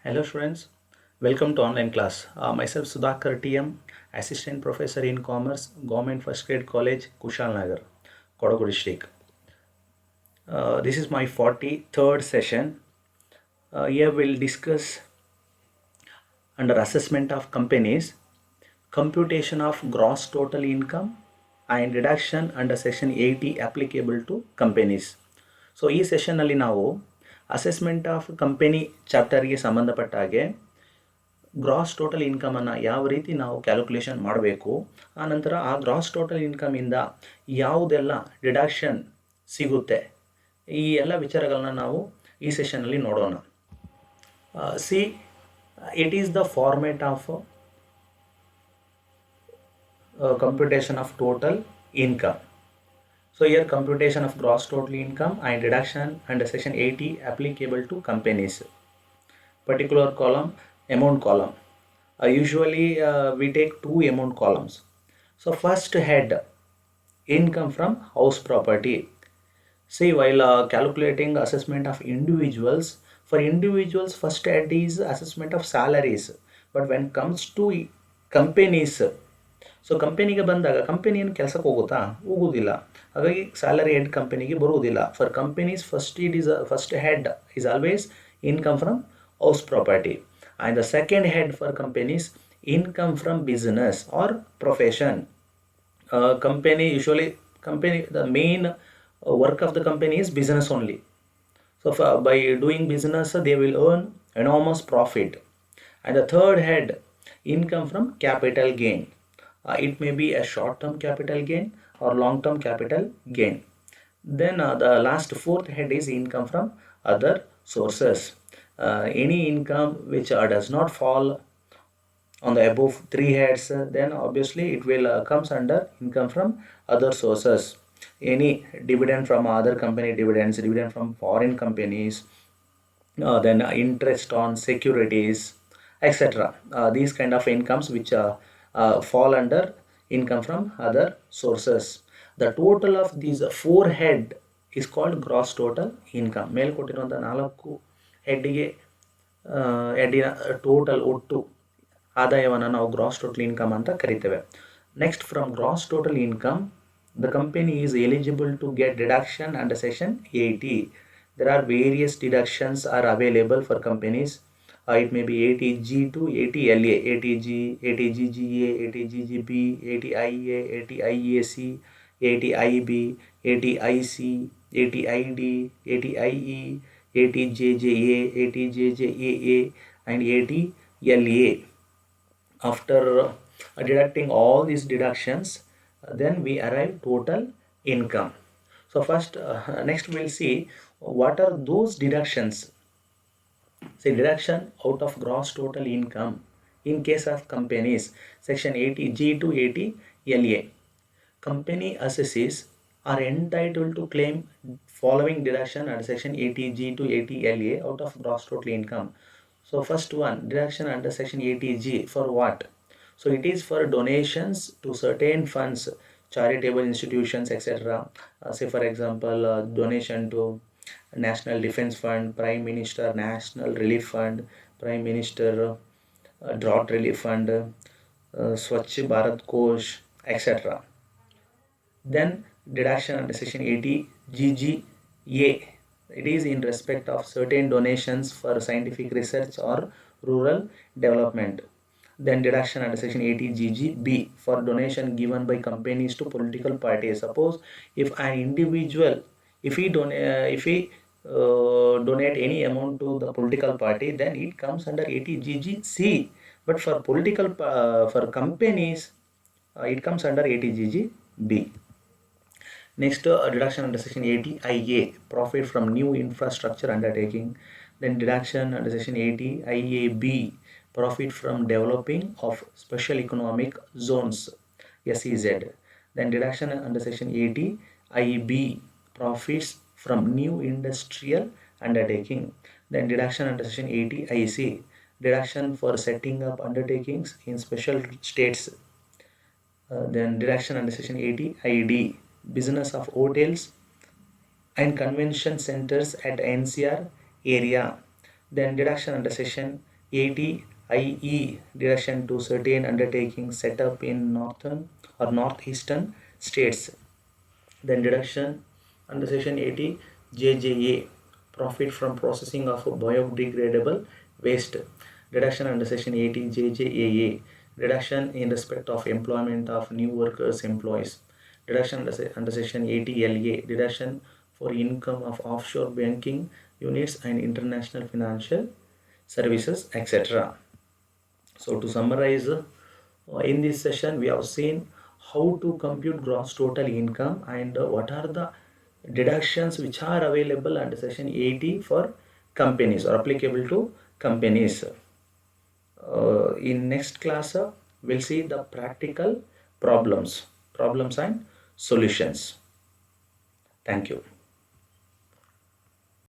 Hello students, welcome to online class. Myself Sudhakar TM, Assistant Professor in Commerce, Government First Grade College, Kushal Nagar, Kodagu District. This is my 43rd session. Here we'll discuss under assessment of companies, computation of gross total income and reduction under section 80 applicable to companies. So ಈ ಸೆಷನ್ನಲ್ಲಿ ನಾವು assessment of company ಚಾಪ್ಟರ್ಗೆ ಸಂಬಂಧಪಟ್ಟ ಹಾಗೆ gross total ಇನ್ಕಮನ್ನು ಯಾವ ರೀತಿ ನಾವು calculation ಮಾಡಬೇಕು, ಆನಂತರ ಆ ಗ್ರಾಸ್ ಟೋಟಲ್ ಇನ್ಕಮಿಂದ ಯಾವುದೆಲ್ಲ ಡಿಡಕ್ಷನ್ ಸಿಗುತ್ತೆ, ಈ ಎಲ್ಲ ವಿಚಾರಗಳನ್ನ ನಾವು ಈ ಸೆಷನ್ನಲ್ಲಿ ನೋಡೋಣ. C it is the format of computation of total income. So here computation of gross total income and reduction under section 80 applicable to companies. Particular column, amount column. Usually we take two amount columns. So first head, income from house property. See, while calculating assessment of individuals, for individuals first head is assessment of salaries. But when comes to companies, so ಕಂಪನಿಗೆ ಬಂದಾಗ company ಏನು ಕೆಲಸಕ್ಕೆ ಹೋಗುತ್ತಾ, ಹೋಗುವುದಿಲ್ಲ. ಹಾಗಾಗಿ salary head ಕಂಪನಿಗೆ ಬರುವುದಿಲ್ಲ. For companies first head is always income from house property, and the second head for companies income from business or profession. Company usually the main work of the company is business only. So by doing business they will earn enormous profit. And the third head, income from capital gain. It may be a short-term capital gain or long-term capital gain. Then the last fourth head is income from other sources. Any income which does not fall on the above three heads, then obviously it will comes under income from other sources. Any dividend from other company dividends, dividend from foreign companies, then interest on securities, etc. These kind of incomes which fall under income from other sources. The total of these four head is called gross total income. ಮೇಲೆ ಕೊಟ್ಟಿರುವಂಥ 4 ಹೆಡ್ಡಿಗೆ ಹೆಡ್ಡಿನ total ಒಟ್ಟು ಆದಾಯವನ್ನು ನಾವು gross total income ಅಂತ ಕರಿತೇವೆ. Next, from gross total income the company is eligible to get deduction under section 80. There are various deductions are available for companies. It may be 80G2, 80LA, 80G, 80GGA, 80GGB, 80IA, 80IAC, 80IB, 80IC, 80ID, 80IE, 80JJA, 80JJAA and 80LA. After deducting all these deductions, then we arrive total income. So first, next we'll see what are those deductions. Say deduction out of gross total income in case of companies, section 80G to 80LA. Company assessees are entitled to claim following deduction under section 80G to 80LA out of gross total income. So first one, deduction under section 80G for what? So it is for donations to certain funds, charitable institutions, etc. Say for example, donation to National Defense Fund, Prime Minister National Relief Fund, Prime Minister Drought Relief Fund, Swachh Bharat Kosh, etc. Then deduction under section 80GGA. It is in respect of certain donations for scientific research or rural development. Then deduction under section 80GGB for donation given by companies to political parties. Suppose if an individual, if he donate any amount to the political party, then it comes under 80GGC. But for political for companies, it comes under 80GGB. Next, deduction under section 80IA, profit from new infrastructure undertaking. Then deduction under section 80IAB, profit from developing of special economic zones, SEZ. Then deduction under section 80IB, profits from new industrial undertaking. Then deduction under section 80IC, deduction for setting up undertakings in special states. Then deduction under section 80ID, business of hotels and convention centers at NCR area. Then deduction under section 80IE deduction to certain undertakings set up in northern or northeastern states. Then deduction under section 80 JJA, profit from processing of biodegradable waste. Deduction under section 80 JJAA, deduction in respect of employment of new workers employees. Deduction under section 80 LA, deduction for income of offshore banking units and international financial services, etc. So to summarize, in this session we have seen how to compute gross total income and what are the deductions which are available under section 80 for companies or applicable to companies. In next class we'll see the practical problems and solutions. Thank you.